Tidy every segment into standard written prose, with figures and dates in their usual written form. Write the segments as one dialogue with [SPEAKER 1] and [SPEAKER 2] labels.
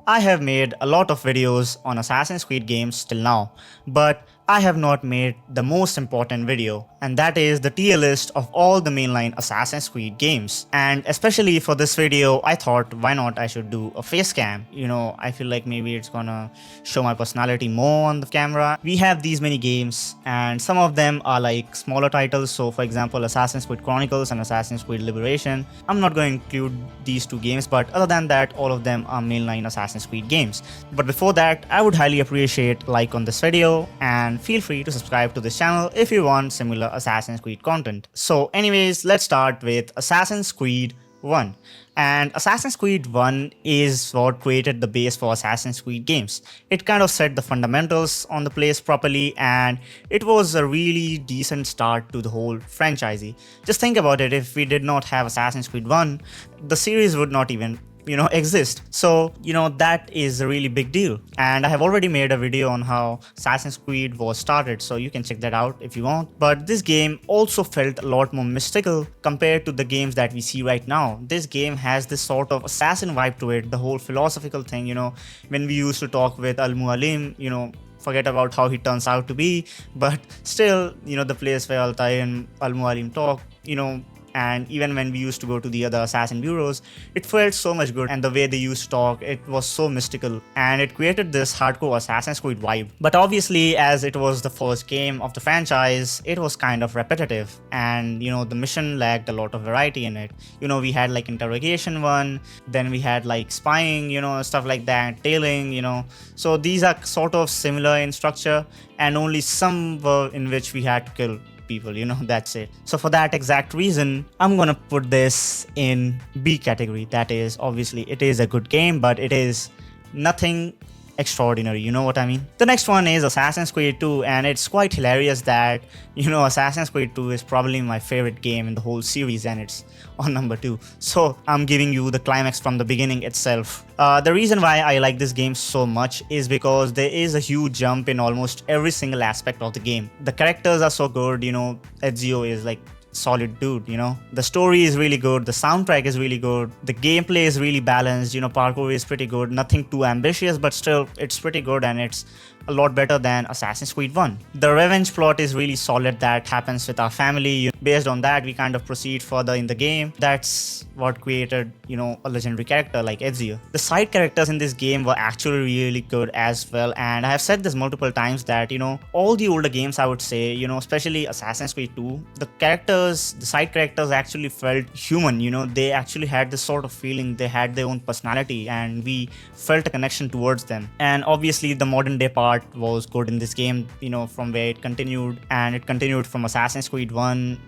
[SPEAKER 1] I have made a lot of videos on Assassin's Creed games till now, but I have not made the most important video, and that is the tier list of all the mainline Assassin's Creed games. And especially for this video, I thought why not I should do a face cam. I feel like maybe it's gonna show my personality more on the camera. We have these many games, and some of them are like smaller titles. So for example, Assassin's Creed Chronicles and Assassin's Creed Liberation. I'm not going to include these two games, but other than that, all of them are mainline Assassin's Creed games. But before that, I would highly appreciate a like on this video, and feel free to subscribe to this channel if you want similar Assassin's Creed content. So anyways, let's start with Assassin's Creed 1. And Assassin's Creed 1 is what created the base for Assassin's Creed games. It kind of set the fundamentals on the place properly, and it was a really decent start to the whole franchise. Just think about it, if we did not have Assassin's Creed 1, the series would not even exist. So that is a really big deal, and I have already made a video on how Assassin's Creed was started, so you can check that out if you want. But this game also felt a lot more mystical compared to the games that we see right now. This game has this sort of assassin vibe to it, the whole philosophical thing. When we used to talk with Al-Mualim, forget about how he turns out to be, but still, the place where Altair and Al-Mualim talk, and even when we used to go to the other assassin bureaus, it felt so much good, and the way they used to talk, it was so mystical, and it created this hardcore Assassin's Creed vibe. But obviously, as it was the first game of the franchise, it was kind of repetitive, and the mission lacked a lot of variety in it. We had like interrogation one, then we had like spying, stuff like that, tailing, so these are sort of similar in structure, and only some were in which we had to kill people, that's it. So for that exact reason, I'm gonna put this in B category. That is, obviously it is a good game, but it is nothing extraordinary, you know what I mean? The next one is Assassin's Creed 2, and it's quite hilarious that Assassin's Creed 2 is probably my favorite game in the whole series, and it's on number 2. So I'm giving you the climax from the beginning itself. The reason why I like this game so much is because there is a huge jump in almost every single aspect of the game. The characters are so good, Ezio is like solid dude, the story is really good, the soundtrack is really good, the gameplay is really balanced, parkour is pretty good, nothing too ambitious, but still it's pretty good, and it's a lot better than Assassin's Creed 1. The revenge plot is really solid that happens with our family. Based on that, we kind of proceed further in the game. That's what created, a legendary character like Ezio. The side characters in this game were actually really good as well, and I have said this multiple times that, all the older games, I would say, especially Assassin's Creed 2, the side characters actually felt human, they actually had this sort of feeling, they had their own personality, and we felt a connection towards them. And obviously the modern day part was good in this game, from where it continued, and it continued from Assassin's Creed 1,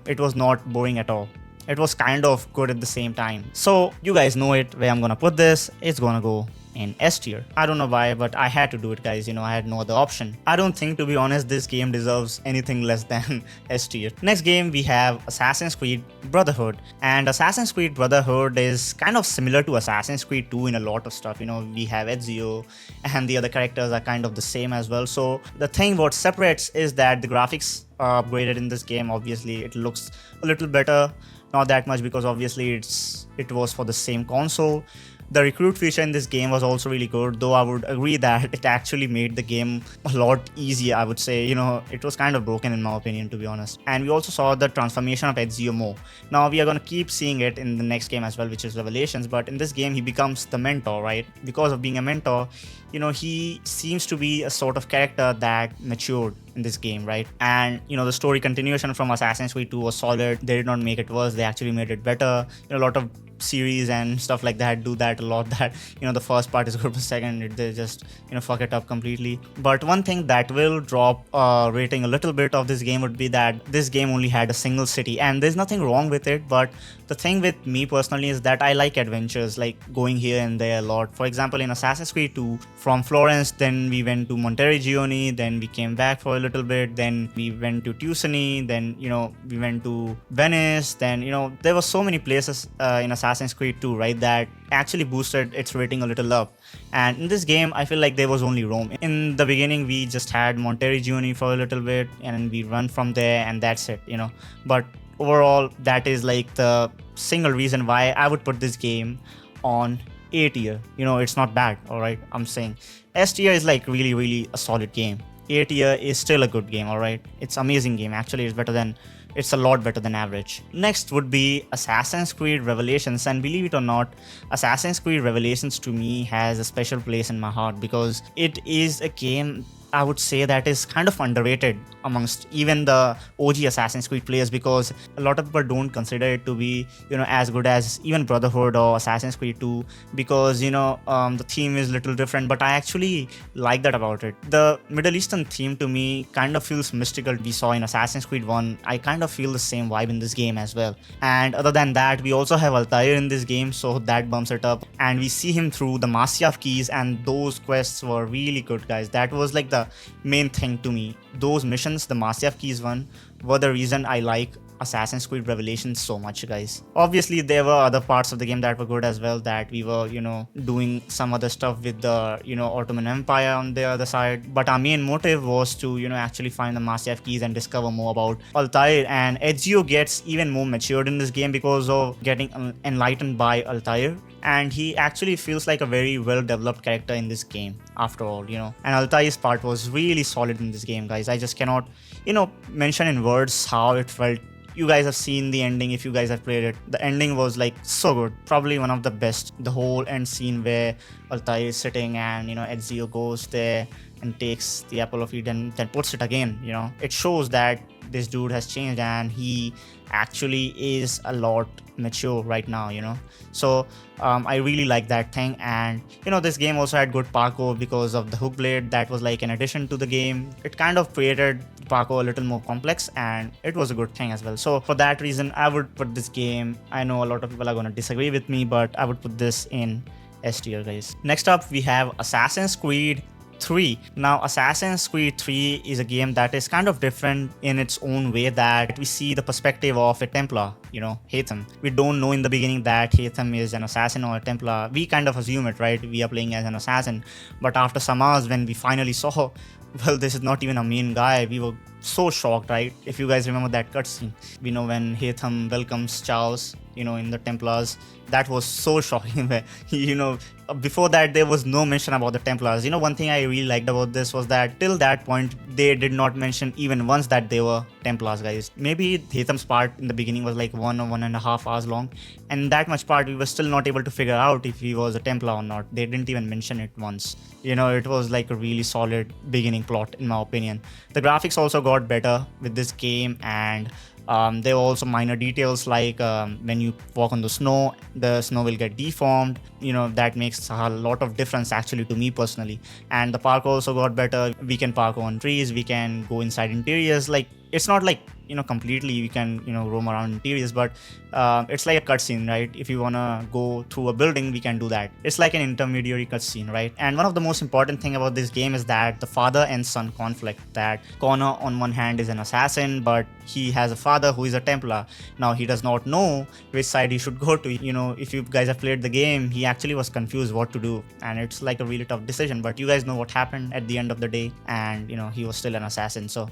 [SPEAKER 1] it was not boring at all. It was kind of good at the same time. So you guys know it, where I'm gonna put this, it's gonna go in S tier. I don't know why, but I had to do it, guys. I had no other option. I don't think, to be honest, this game deserves anything less than S tier. Next game, we have Assassin's Creed Brotherhood. And Assassin's Creed Brotherhood is kind of similar to Assassin's Creed 2 in a lot of stuff. We have Ezio, and the other characters are kind of the same as well. So the thing what separates is that the graphics are upgraded in this game. Obviously, it looks a little better. Not that much, because obviously it was for the same console. The recruit feature in this game was also really good, though I would agree that it actually made the game a lot easier, I would say. It was kind of broken in my opinion, to be honest. And we also saw the transformation of Ezio more. Now we are going to keep seeing it in the next game as well, which is Revelations, but in this game he becomes the mentor, right? Because of being a mentor, he seems to be a sort of character that matured in this game, right? And the story continuation from Assassin's Creed 2 was solid. They did not make it worse, they actually made it better. A lot of series and stuff like that do that a lot, that the first part is good, but second they just fuck it up completely. But one thing that will drop rating a little bit of this game would be that this game only had a single city, and there's nothing wrong with it, but the thing with me personally is that I like adventures, like going here and there a lot. For example, in Assassin's Creed 2, from Florence, then we went to Monteriggioni, then we came back for a little bit, then we went to Tuscany, then we went to Venice, then there were so many places in Assassin's Creed 2, right, that actually boosted its rating a little up. And in this game, I feel like there was only Rome. In the beginning, we just had Monteriggioni for a little bit, and we run from there, and that's it, But overall, that is like the single reason why I would put this game on A tier. You know, it's not bad, alright? I'm saying S tier is like really a solid game. A tier is still a good game, alright? It's amazing game. Actually, it's a lot better than average. Next would be Assassin's Creed Revelations, and believe it or not, Assassin's Creed Revelations to me has a special place in my heart because it is a game I would say that is kind of underrated amongst even the OG Assassin's Creed players, because a lot of people don't consider it to be, you know, as good as even Brotherhood or Assassin's Creed 2, because, you know, the theme is a little different, but I actually like that about it. The Middle Eastern theme to me kind of feels mystical. We saw in Assassin's Creed 1, I kind of feel the same vibe in this game as well. And other than that, we also have Altair in this game, so that bumps it up. And we see him through the Masyaf keys, and those quests were really good, guys. That was like the main thing to me. Those missions, the Masyaf keys one, were the reason I like Assassin's Creed Revelations so much, guys. Obviously, there were other parts of the game that were good as well, that we were, you know, doing some other stuff with the, you know, Ottoman Empire on the other side. But our main motive was to, you know, actually find the Masyaf keys and discover more about Altair. And Ezio gets even more matured in this game because of getting enlightened by Altair. And he actually feels like a very well developed character in this game after all, you know. And Altair's part was really solid in this game, guys. I just cannot, you know, mention in words how it felt. You guys have seen the ending if you guys have played it. The ending was like so good, probably one of the best. The whole end scene where Altair is sitting and, you know, Ezio goes there and takes the apple of Eden, then puts it again, you know. It shows that this dude has changed and he actually is a lot mature right now, you know. So I really like that thing. And, you know, this game also had good parkour because of the hook blade. That was like an addition to the game. It kind of created parkour a little more complex, and it was a good thing as well. So for that reason, I would put this game, I know a lot of people are going to disagree with me, but I would put this in S tier, guys. Next up, we have Assassin's Creed 3. Now, Assassin's Creed 3 is a game that is kind of different in its own way, that we see the perspective of a Templar, you know, Haytham. We don't know in the beginning that Haytham is an assassin or a Templar. We kind of assume it, right? We are playing as an assassin. But after some hours, when we finally saw, well, this is not even a main guy, we were so shocked, right? If you guys remember that cutscene, we know when Haytham welcomes Charles, you know, in the Templars, that was so shocking. You know, before that there was no mention about the Templars. You know, one thing I really liked about this was that till that point they did not mention even once that they were Templars, guys. Maybe Haytham's part in the beginning was like 1 or 1.5 hours long, and that much part we were still not able to figure out if he was a Templar or not. They didn't even mention it once. You know, it was like a really solid beginning plot in my opinion. The graphics also got better with this game, and there were also minor details like when you walk on the snow will get deformed. You know, that makes a lot of difference actually to me personally. And the parkour also got better. We can parkour on trees, we can go inside interiors. Like, it's not like, you know, completely we can, you know, roam around interiors, but it's like a cutscene, right? If you wanna go through a building, we can do that. It's like an intermediary cutscene, right? And one of the most important thing about this game is that the father and son conflict, that Connor on one hand is an assassin, but he has a father who is a Templar. Now he does not know which side he should go to. You know, if you guys have played the game, he actually was confused what to do, and it's like a really tough decision, but you guys know what happened at the end of the day, and, you know, he was still an assassin. So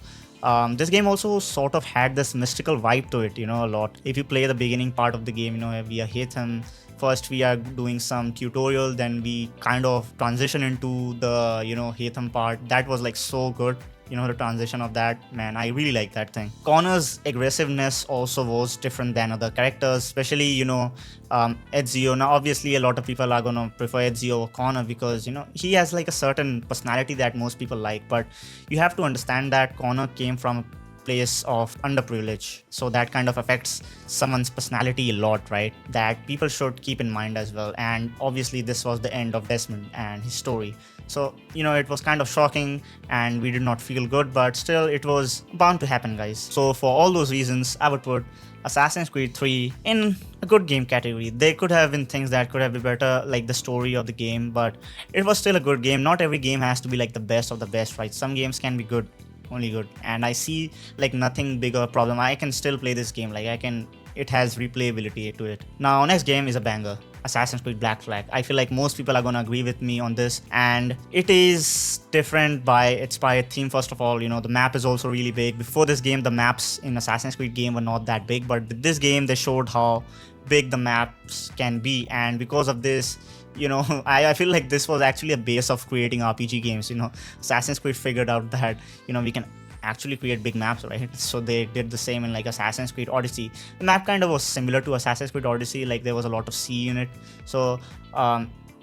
[SPEAKER 1] this game also sort of had this mystical vibe to it, you know, a lot. If you play the beginning part of the game, you know, we are Haytham. First we are doing some tutorial, then we kind of transition into the, you know, Haytham part. That was like so good. You know, the transition of that, man, I really like that thing. Connor's aggressiveness also was different than other characters, especially, you know, Ezio. Now, obviously, a lot of people are gonna prefer Ezio over Connor because, you know, he has like a certain personality that most people like. But you have to understand that Connor came from a place of underprivilege, so that kind of affects someone's personality a lot, right? That people should keep in mind as well. And obviously, this was the end of Desmond and his story. So, you know, it was kind of shocking and we did not feel good, but still it was bound to happen, guys. So for all those reasons, I would put Assassin's Creed 3 in a good game category. There could have been things that could have been better, like the story of the game, but it was still a good game. Not every game has to be like the best of the best, right? Some games can be good, only good. And I see like nothing bigger problem. I can still play this game. Like it has replayability to it. Now, next game is a banger. Assassin's Creed Black Flag. I feel like most people are gonna agree with me on this, and it is different by its theme. First of all, you know, the map is also really big. Before this game, the maps in Assassin's Creed game were not that big, but with this game, they showed how big the maps can be, and because of this, you know, I feel like this was actually a base of creating RPG games. You know, Assassin's Creed figured out that, you know, we can actually create big maps, right? So they did the same in like Assassin's Creed Odyssey. The map kind of was similar to Assassin's Creed Odyssey, like there was a lot of sea in it. So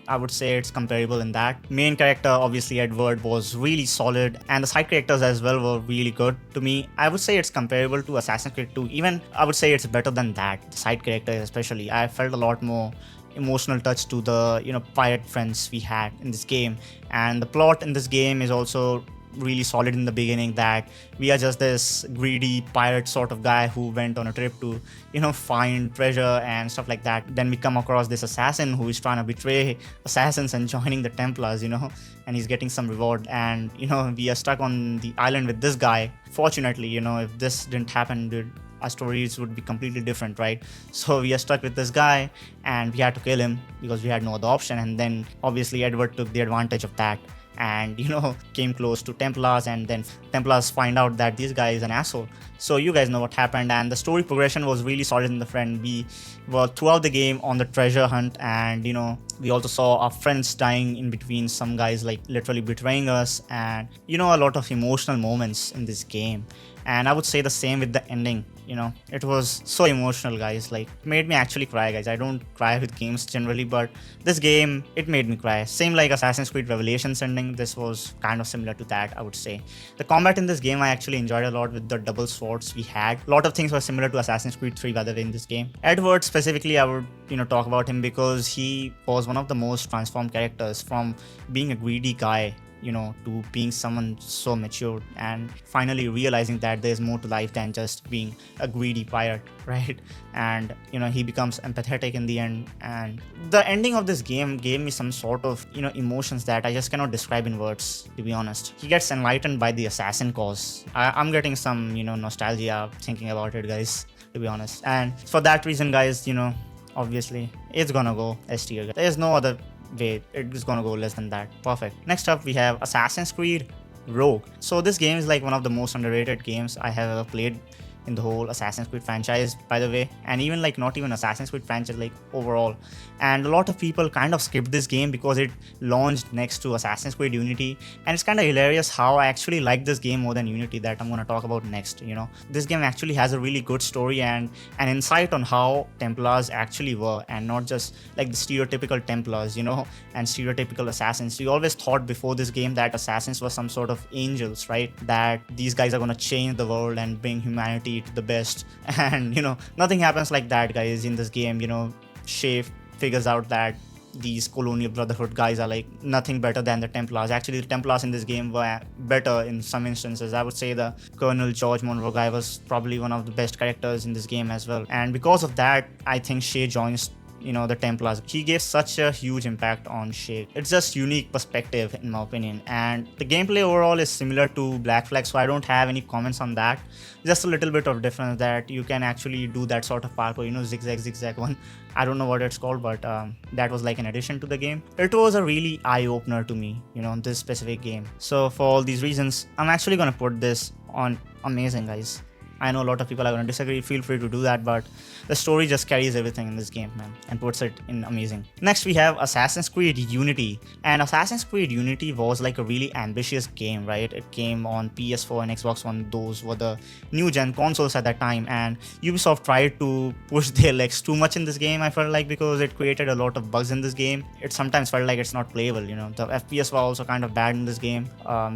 [SPEAKER 1] I would say it's comparable in that. Main character, obviously Edward, was really solid, and the side characters as well were really good to me. I would say it's comparable to Assassin's Creed 2. Even I would say it's better than that. The side characters especially, I felt a lot more emotional touch to the, you know, pirate friends we had in this game. And the plot in this game is also really solid in the beginning, that we are just this greedy pirate sort of guy who went on a trip to, you know, find treasure and stuff like that. Then we come across this assassin who is trying to betray assassins and joining the Templars, you know, and he's getting some reward. And, you know, we are stuck on the island with this guy. Fortunately, you know, if this didn't happen, dude, our stories would be completely different, right? So we are stuck with this guy and we had to kill him because we had no other option. And then obviously Edward took the advantage of that and, you know, came close to Templars, and then Templars find out that this guy is an asshole. So you guys know what happened, and the story progression was really solid in the friend. We were throughout the game on the treasure hunt, and, you know, we also saw our friends dying in between, some guys like literally betraying us, and, you know, a lot of emotional moments in this game. And I would say the same with the ending. You know, it was so emotional, guys. Like, it made me actually cry, guys. I don't cry with games generally, but this game, it made me cry. Same like Assassin's Creed Revelations ending, this was kind of similar to that, I would say. The combat in this game I actually enjoyed a lot with the double swords we had. A lot of things were similar to Assassin's Creed 3 by the way in this game. Edward specifically, I would, you know, talk about him because he was one of the most transformed characters, from being a greedy guy, you know, to being someone so mature and finally realizing that there's more to life than just being a greedy pirate, right? And, you know, he becomes empathetic in the end, and the ending of this game gave me some sort of, you know, emotions that I just cannot describe in words, to be honest. He gets enlightened by the assassin cause. I'm getting some, you know, nostalgia thinking about it, guys, to be honest. And for that reason, guys, you know, obviously it's gonna go S tier. There's no other way, it's gonna go less than that. Perfect. Next up we have Assassin's Creed Rogue. So this game is like one of the most underrated games I have ever played in the whole Assassin's Creed franchise, by the way, and even like not even Assassin's Creed franchise, like overall. And a lot of people kind of skipped this game because it launched next to Assassin's Creed Unity, and it's kind of hilarious how I actually like this game more than Unity, that I'm going to talk about next. You know, this game actually has a really good story and an insight on how Templars actually were, and not just like the stereotypical Templars, you know, and stereotypical assassins. We always thought before this game that assassins were some sort of angels, right? That these guys are going to change the world and bring humanity to the best, and, you know, nothing happens like that, guys, in this game. You know, Shay figures out that these colonial Brotherhood guys are like nothing better than the Templars. Actually, the Templars in this game were better in some instances. I would say the Colonel George Monroe guy was probably one of the best characters in this game as well, and because of that, I think Shay joins, you know, the Templars. He gave such a huge impact on Shay. It's just unique perspective in my opinion, and the gameplay overall is similar to Black Flag, so I don't have any comments on that. Just a little bit of difference that you can actually do that sort of parkour, you know, zigzag one. I don't know what it's called, but that was like an addition to the game. It was a really eye-opener to me, you know, this specific game. So for all these reasons, I'm actually gonna put this on amazing, guys. I know a lot of people are going to disagree, feel free to do that, but the story just carries everything in this game, man, and puts it in amazing. Next we have Assassin's Creed Unity, and Assassin's Creed Unity was like a really ambitious game, right? It came on PS4 and Xbox One. Those were the new gen consoles at that time, and Ubisoft tried to push their legs too much in this game, I felt like, because it created a lot of bugs in this game. It sometimes felt like it's not playable, you know. The FPS were also kind of bad in this game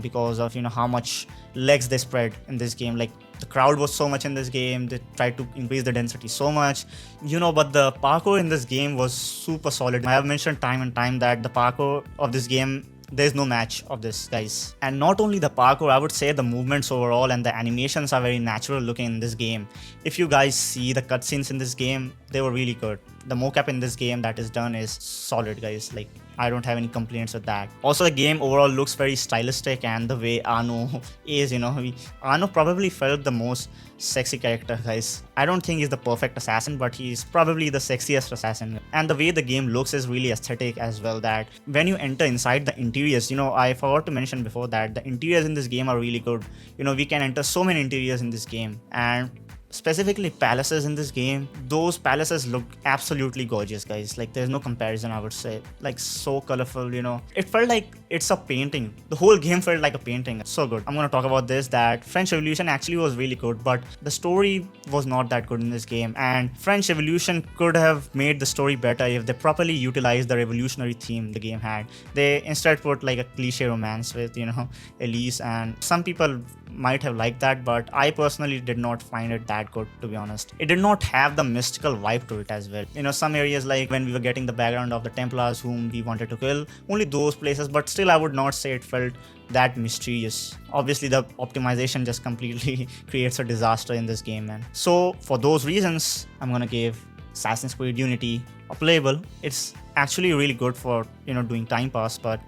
[SPEAKER 1] because of, you know, how much legs they spread in this game. Like, the crowd was so much in this game, they tried to increase the density so much, you know, but the parkour in this game was super solid. I have mentioned time and time that the parkour of this game, there's no match of this, guys. And not only the parkour, I would say the movements overall and the animations are very natural looking in this game. If you guys see the cutscenes in this game, they were really good. The mocap in this game that is done is solid, guys. Like, I don't have any complaints with that. Also, the game overall looks very stylistic, and the way Arno is, you know, Arno probably felt the most sexy character, guys. I don't think he's the perfect assassin, but he's probably the sexiest assassin. And the way the game looks is really aesthetic as well, that when you enter inside the interiors, you know, I forgot to mention before that the interiors in this game are really good. You know, we can enter so many interiors in this game, and specifically palaces in this game, those palaces look absolutely gorgeous, guys. Like, there's no comparison, I would say. Like, so colorful, you know. It felt like it's a painting. The whole game felt like a painting. So good. I'm gonna talk about this, that French Revolution actually was really good, but the story was not that good in this game. And French Revolution could have made the story better if they properly utilized the revolutionary theme the game had. They instead put like a cliche romance with, you know, Elise, and some people might have liked that, but I personally did not find it that good, to be honest. It did not have the mystical vibe to it as well. You know, some areas like when we were getting the background of the Templars whom we wanted to kill, only those places, but still I would not say it felt that mysterious. Obviously the optimization just completely creates a disaster in this game, man. So for those reasons, I'm gonna give Assassin's Creed Unity a playable. It's actually really good for, you know, doing time pass, but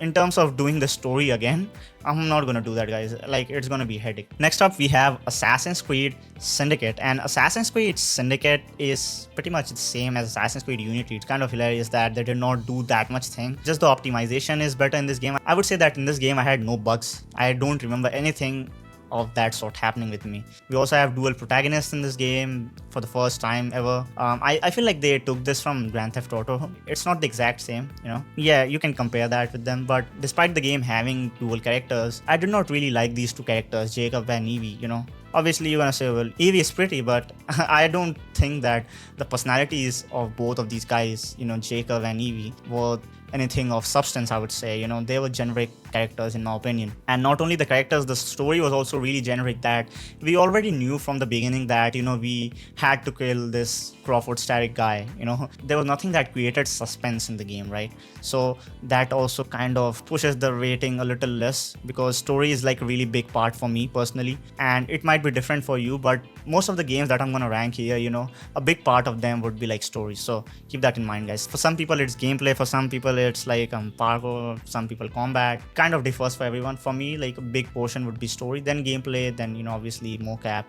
[SPEAKER 1] in terms of doing the story again, I'm not gonna do that, guys. Like, it's gonna be a headache. Next up we have Assassin's Creed Syndicate, and Assassin's Creed Syndicate is pretty much the same as Assassin's Creed Unity. It's kind of hilarious that they did not do that much thing. Just the optimization is better in this game. I would say that in this game I had no bugs. I don't remember anything of that sort happening with me. We also have dual protagonists in this game for the first time ever. I feel like they took this from Grand Theft Auto. It's not the exact same, you know. Yeah, you can compare that with them, but despite the game having dual characters, I did not really like these two characters, Jacob and Evie, you know. Obviously you're gonna say, well, Evie is pretty, but I don't think that the personalities of both of these guys, you know, Jacob and Evie, were anything of substance, I would say. You know, they were generic characters in my opinion. And not only the characters, the story was also really generic, that we already knew from the beginning that, you know, we had to kill this Crawford static guy. You know, there was nothing that created suspense in the game, right? So that also kind of pushes the rating a little less, because story is like a really big part for me personally, and it might be different for you, but most of the games that I'm gonna rank here, you know, a big part of them would be like stories. So keep that in mind, guys. For some people it's gameplay, for some people it's like parkour, some people combat. Kind of differs for everyone. For me, like a big portion would be story, then gameplay, then, you know, obviously mocap,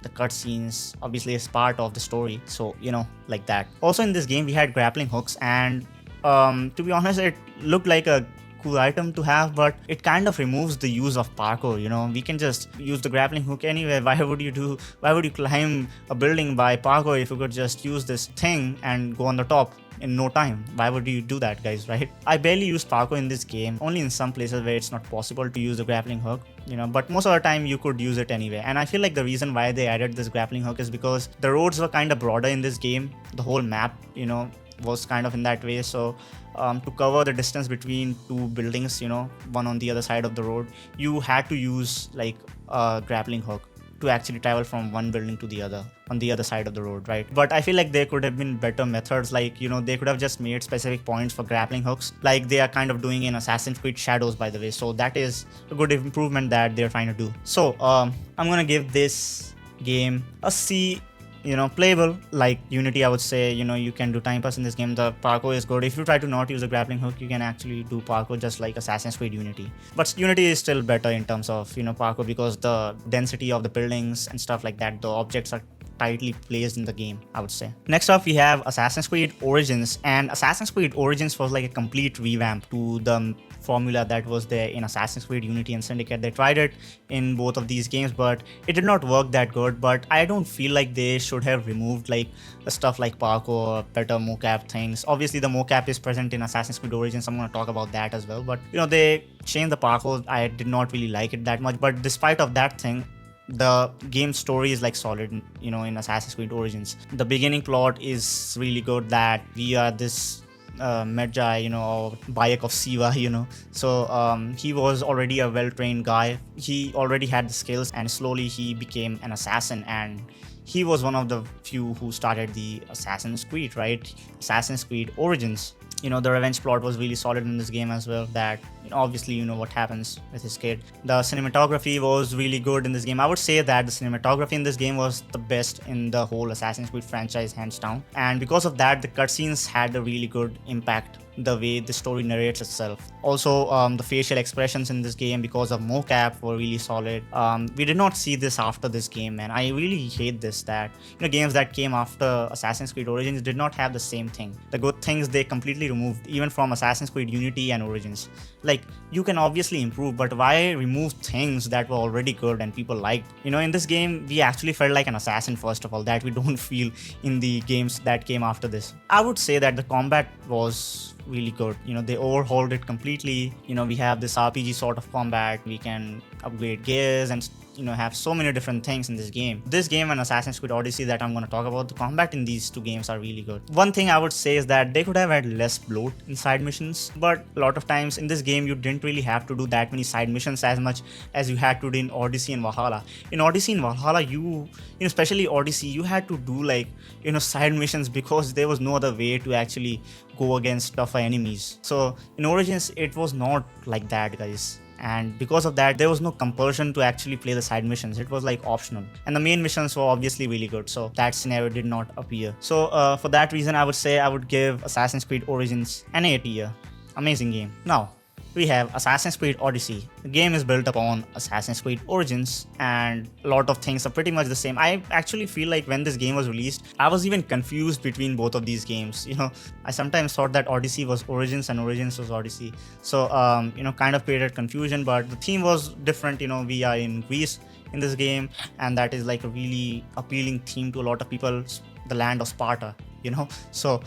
[SPEAKER 1] the cutscenes obviously is part of the story. So, you know, like that. Also in this game we had grappling hooks, and to be honest, it looked like a cool item to have, but it kind of removes the use of parkour. You know, we can just use the grappling hook anywhere. Why would you climb a building by parkour if you could just use this thing and go on the top in no time? Why would you do that, guys, right? I barely use parkour in this game, only in some places where it's not possible to use the grappling hook, you know, but most of the time you could use it anyway. And I feel like the reason why they added this grappling hook is because the roads were kind of broader in this game. The whole map, you know, was kind of in that way. So to cover the distance between two buildings, you know, one on the other side of the road, you had to use like a grappling hook to actually travel from one building to the other on the other side of the road, right? But I feel like there could have been better methods, like, you know, they could have just made specific points for grappling hooks, like they are kind of doing in Assassin's Creed Shadows, by the way. So that is a good improvement that they're trying to do. So I'm gonna give this game a C. You know, playable. Like Unity, I would say, you know, you can do time pass in this game. The parkour is good. If you try to not use a grappling hook, you can actually do parkour just like Assassin's Creed Unity. But Unity is still better in terms of, you know, parkour, because the density of the buildings and stuff like that, the objects are tightly placed in the game, I would say. Next up we have Assassin's Creed Origins, and Assassin's Creed Origins was like a complete revamp to the formula that was there in Assassin's Creed Unity and Syndicate. They tried it in both of these games, but it did not work that good. But I don't feel like they should have removed like the stuff like parkour, better mocap things. Obviously the mocap is present in Assassin's Creed Origins, I'm going to talk about that as well, but, you know, they changed the parkour. I did not really like it that much, but despite of that thing, the game story is like solid, you know, in Assassin's Creed Origins. The beginning plot is really good, that we are this Magi, you know, or Bayek of Siva, you know. So he was already a well-trained guy. He already had the skills, and slowly he became an assassin, and he was one of the few who started the Assassin's Creed, right? Assassin's Creed Origins. You know, the revenge plot was really solid in this game as well, that, you know, obviously, you know what happens with his kid. The cinematography was really good in this game. I would say that the cinematography in this game was the best in the whole Assassin's Creed franchise, hands down. And because of that, the cutscenes had a really good impact the way the story narrates itself. Also, the facial expressions in this game because of mocap were really solid. We did not see this after this game, man. I really hate this, that games that came after Assassin's Creed Origins did not have the same thing. The good things they completely removed, even from Assassin's Creed Unity and Origins. Like, you can obviously improve, but why remove things that were already good and people liked? In this game, we actually felt like an assassin, first of all, that we don't feel in the games that came after this. I would say that the combat was really good. They overhauled it completely. We have this RPG sort of combat. We can upgrade gears and have so many different things in this game. This game and Assassin's Creed Odyssey that I'm going to talk about, the combat in these two games are really good. One thing I would say is that they could have had less bloat in side missions, but a lot of times in this game you didn't really have to do that many side missions as much as you had to do in Odyssey and Valhalla. In Odyssey and Valhalla, you especially Odyssey, you had to do like side missions because there was no other way to actually go against tougher enemies. So in Origins it was not like that, guys. And because of that, there was no compulsion to actually play the side missions. It was like optional, and the main missions were obviously really good, so that scenario did not appear. So for that reason, I would say I would give Assassin's Creed Origins an A tier. Amazing game. Now we have Assassin's Creed Odyssey. The game is built upon Assassin's Creed Origins, and a lot of things are pretty much the same. I actually feel like when this game was released, I was even confused between both of these games. I sometimes thought that Odyssey was Origins and Origins was Odyssey. So, kind of created confusion, but the theme was different. We are in Greece in this game, and that is like a really appealing theme to a lot of people, the land of Sparta, So,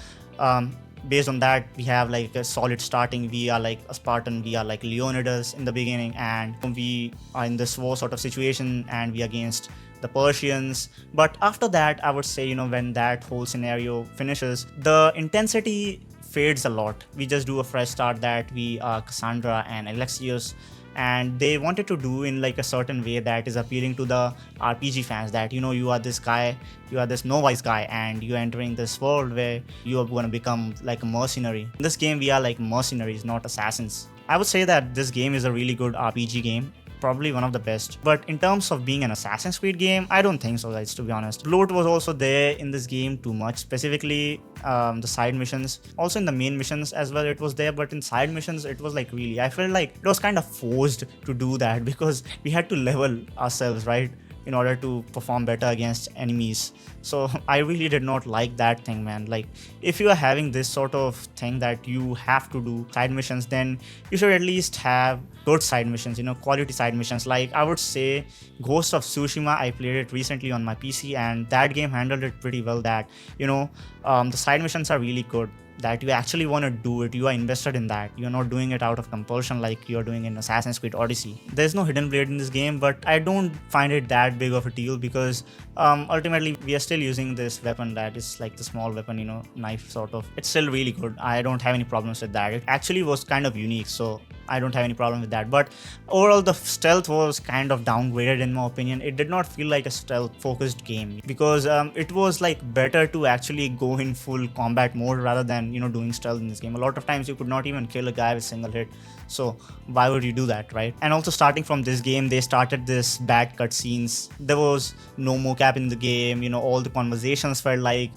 [SPEAKER 1] based on that, we have like a solid starting. We are like a Spartan, we are like Leonidas in the beginning, and we are in this war sort of situation, and we are against the Persians. But after that, I would say, when that whole scenario finishes, the intensity fades a lot. We just do a fresh start that we are Cassandra and Alexios, and they wanted to do in like a certain way that is appealing to the RPG fans, that you are this guy, you are this novice guy, and you're entering this world where you are going to become like a mercenary. In this game, we are like mercenaries, not assassins. I would say that this game is a really good RPG game, probably one of the best. But in terms of being an Assassin's Creed game, I don't think so, guys, to be honest. Bloat was also there in this game too much, specifically the side missions. Also in the main missions as well, it was there, but in side missions, it was like really, I felt like it was kind of forced to do that because we had to level ourselves, right, in order to perform better against enemies. So I really did not like that thing, man. Like, if you are having this sort of thing that you have to do side missions, then you should at least have good side missions, quality side missions. Like, I would say Ghost of Tsushima, I played it recently on my PC, and that game handled it pretty well, that the side missions are really good, that you actually want to do it, you are invested in that, you're not doing it out of compulsion like you're doing in Assassin's Creed Odyssey. There's no hidden blade in this game, but I don't find it that big of a deal because ultimately we are still using this weapon that is like the small weapon, knife sort of. It's still really good. I don't have any problems with that. It actually was kind of unique, so I don't have any problem with that. But overall, the stealth was kind of downgraded in my opinion. It did not feel like a stealth focused game because it was like better to actually go in full combat mode rather than doing stealth in this game. A lot of times you could not even kill a guy with a single hit, so why would you do that, right? And also, starting from this game, they started this bad cutscenes. There was no mocap in the game. All the conversations felt like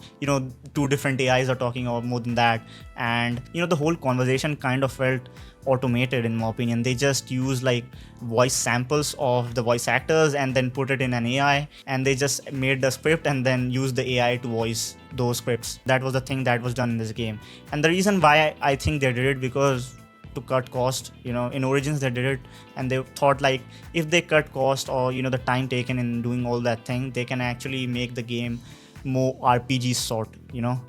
[SPEAKER 1] two different AIs are talking, or more than that, and the whole conversation kind of felt automated in my opinion. They just use like voice samples of the voice actors and then put it in an AI, and they just made the script and then use the AI to voice those scripts. That was the thing that was done in this game. And the reason why I think they did it, because to cut cost. In Origins they did it, and they thought like if they cut cost, or the time taken in doing all that thing, they can actually make the game more RPG sort,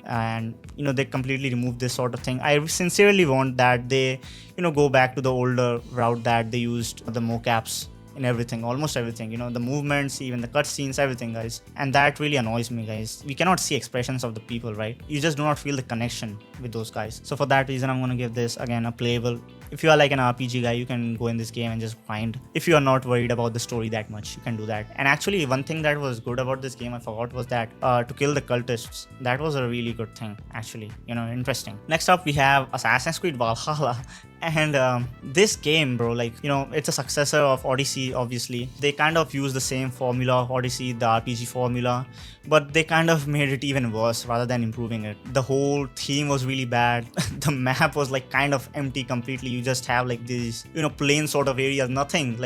[SPEAKER 1] and they completely remove this sort of thing. I sincerely want that they go back to the older route that they used, the mocaps in everything, almost everything, the movements, even the cutscenes, everything, guys. And that really annoys me, guys. We cannot see expressions of the people, right? You just do not feel the connection with those guys. So for that reason, I'm gonna give this again a playable. If you are like an RPG guy, you can go in this game and just grind. If you are not worried about the story that much, you can do that. And actually, one thing that was good about this game, I forgot, was that to kill the cultists. That was a really good thing, actually. Interesting. Next up, we have Assassin's Creed Valhalla. And this game, bro, like, it's a successor of Odyssey, obviously. They kind of use the same formula of Odyssey, the RPG formula, but they kind of made it even worse rather than improving it. The whole theme was really bad. The map was like kind of empty completely. You just have like these, plain sort of areas, nothing,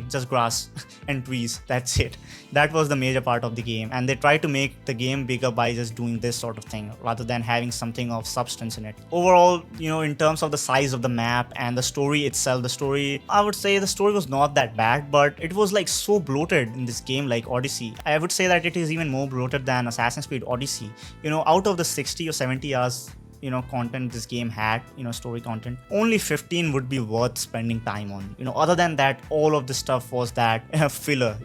[SPEAKER 1] just grass and trees. That's it. That was the major part of the game. And they tried to make the game bigger by just doing this sort of thing rather than having something of substance in it. Overall, in terms of the size of the map and the story itself, I would say the story was not that bad, but it was like so bloated in this game like Odyssey. I would say that it is even more bloated than Assassin's Creed Odyssey. Out of the 60 or 70 hours content this game had, story content, only 15 would be worth spending time on. Other than that, all of the stuff was that filler.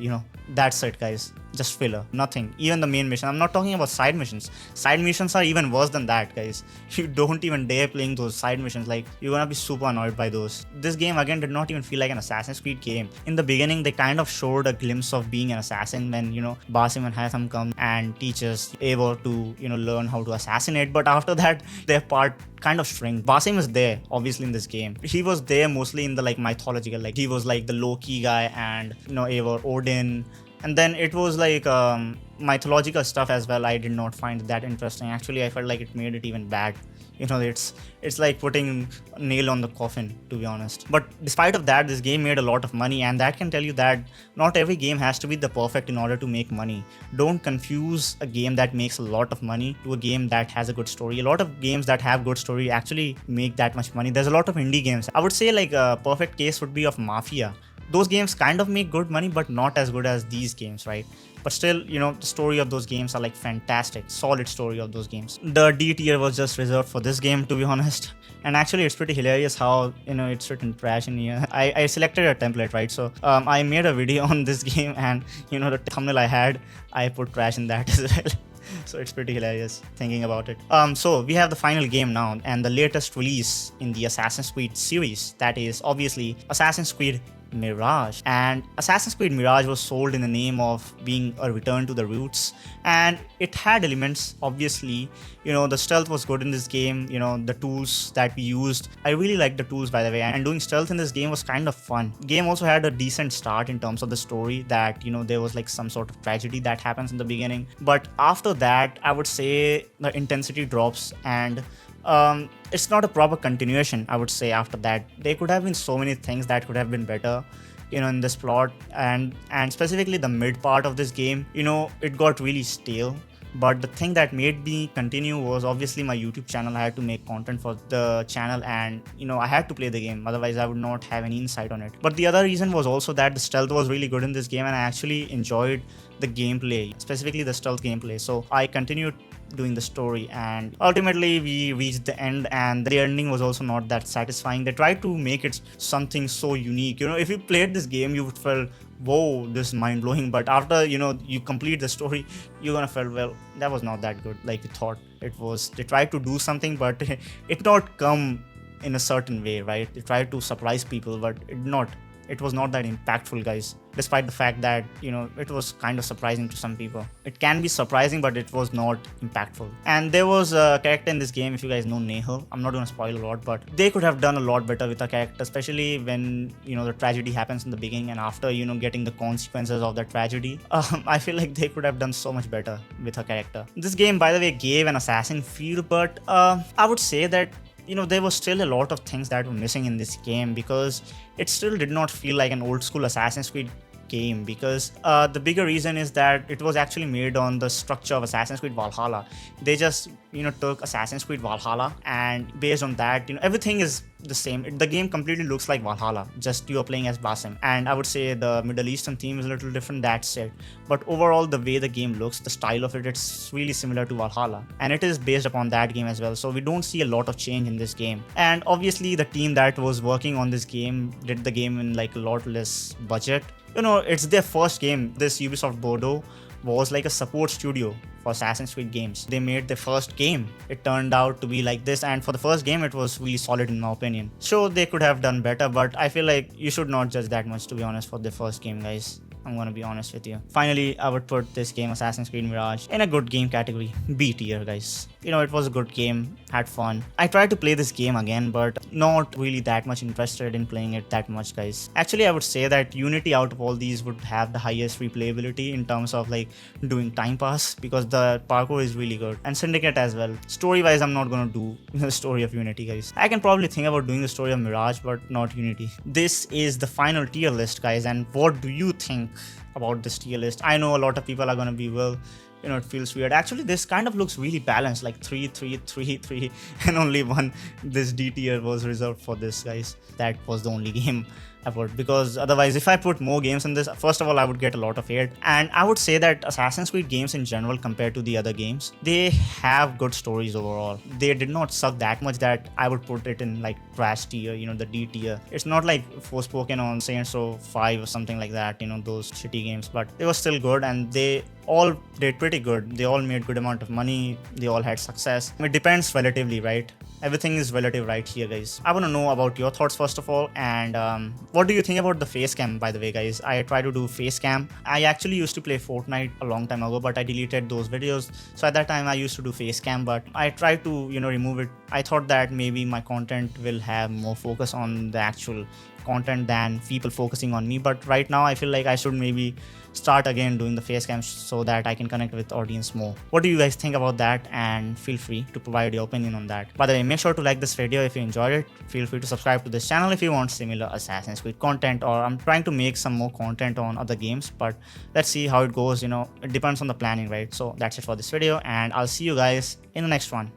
[SPEAKER 1] That's it, guys. Just filler. Nothing. Even the main mission. I'm not talking about side missions. Side missions are even worse than that, guys. You don't even dare playing those side missions. Like, you're gonna be super annoyed by those. This game, again, did not even feel like an Assassin's Creed game. In the beginning, they kind of showed a glimpse of being an assassin when, Basim and Hatham come and teach us Eivor to, learn how to assassinate. But after that, their part kind of shrink. Basim is there, obviously, in this game. He was there mostly in the, mythological. He was, the low-key guy and, Eivor, Odin. And then it was mythological stuff as well. I did not find that interesting. Actually, I felt like it made it even bad. It's like putting a nail on the coffin, to be honest. But despite of that, this game made a lot of money, and that can tell you that not every game has to be the perfect in order to make money. Don't confuse a game that makes a lot of money to a game that has a good story. A lot of games that have good story actually make that much money. There's a lot of indie games. I would say a perfect case would be of Mafia. Those games kind of make good money, but not as good as these games, right? But still, the story of those games are fantastic, solid story of those games. The D tier was just reserved for this game, to be honest. And actually, it's pretty hilarious how, it's written trash in here. I selected a template, right? So I made a video on this game, and, the thumbnail I had, I put trash in that as well. So it's pretty hilarious thinking about it. So we have the final game now, and the latest release in the Assassin's Creed series. That is obviously Assassin's Creed Mirage. And Assassin's Creed Mirage was sold in the name of being a return to the roots, and it had elements. Obviously, the stealth was good in this game. The tools that we used, I really liked the tools, by the way, and doing stealth in this game was kind of fun. Game also had a decent start in terms of the story, that there was some sort of tragedy that happens in the beginning, but after that, I would say the intensity drops, and it's not a proper continuation. I would say after that there could have been so many things that could have been better in this plot, and specifically the mid part of this game, it got really stale. But the thing that made me continue was obviously my YouTube channel. I had to make content for the channel, and I had to play the game, otherwise I would not have any insight on it. But the other reason was also that the stealth was really good in this game, and I actually enjoyed the gameplay, specifically the stealth gameplay. So I continued doing the story, and ultimately we reached the end, and the ending was also not that satisfying. They tried to make it something so unique. If you played this game, you would feel, whoa, this is mind-blowing, but after you complete the story, you're gonna feel, well, that was not that good like you thought it was. They tried to do something, but it did not come in a certain way, right? They tried to surprise people, but it was not that impactful, guys, despite the fact that it was kind of surprising to some people. It can be surprising, but it was not impactful. And there was a character in this game, if you guys know Nehal. I'm not going to spoil a lot, but they could have done a lot better with a character, especially when the tragedy happens in the beginning, and after getting the consequences of that tragedy. I feel like they could have done so much better with her character. This game, by the way, gave an assassin feel, but I would say that there was still a lot of things that were missing in this game, because it still did not feel like an old school Assassin's Creed game, because the bigger reason is that it was actually made on the structure of Assassin's Creed Valhalla. They just took Assassin's Creed Valhalla, and based on that, everything is the same. The game completely looks like Valhalla, just you are playing as Basim. And I would say the Middle Eastern theme is a little different, that's it. But overall, the way the game looks, the style of it, it's really similar to Valhalla, and it is based upon that game as well. So we don't see a lot of change in this game. And obviously the team that was working on this game did the game in a lot less budget. It's their first game. This Ubisoft Bordeaux was like a support studio for Assassin's Creed games. They made their first game. It turned out to be like this, and for the first game, it was really solid in my opinion. Sure, they could have done better, but I feel like you should not judge that much, to be honest, for the first game, guys. I'm gonna be honest with you. Finally, I would put this game, Assassin's Creed Mirage, in a good game category, B tier, guys. You know, it was a good game, had fun. I tried to play this game again, but not really that much interested in playing it that much, guys. Actually, I would say that Unity out of all these would have the highest replayability in terms of like doing time pass, because the parkour is really good, and Syndicate as well. Story wise, I'm not gonna do the story of Unity, guys. I can probably think about doing the story of Mirage, but not Unity. This is the final tier list, guys, and what do you think about this tier list? I know a lot of people are gonna be, well, you know, it feels weird. Actually, this kind of looks really balanced, like 3, 3, 3, 3, and only one. This D tier was reserved for this, guys. That was the only game I put, because otherwise, if I put more games in this, first of all, I would get a lot of hate. And I would say that Assassin's Creed games in general, compared to the other games, they have good stories overall. They did not suck that much that I would put it in like trash tier, you know, the D tier. It's not like Forspoken on Saints Row 5 or something like that, you know, those shitty games, but they were still good, and they all did pretty good. They all made good amount of money. They all had success. It depends relatively, right? Everything is relative right here, guys. I want to know about your thoughts first of all, and what do you think about the face cam, by the way, guys? I try to do face cam. I actually used to play Fortnite a long time ago, but I deleted those videos. So at that time I used to do face cam, but I tried to, you know, remove it. I thought that maybe my content will have more focus on the actual content than people focusing on me, but right now I feel like I should maybe start again doing the face cam so that I can connect with audience more. What do you guys think about that? And feel free to provide your opinion on that. By the way, make sure to like this video if you enjoyed it. Feel free to subscribe to this channel if you want similar Assassin's Creed content, or I'm trying to make some more content on other games, but let's see how it goes. You know, it depends on the planning, right? So that's it for this video, and I'll see you guys in the next one.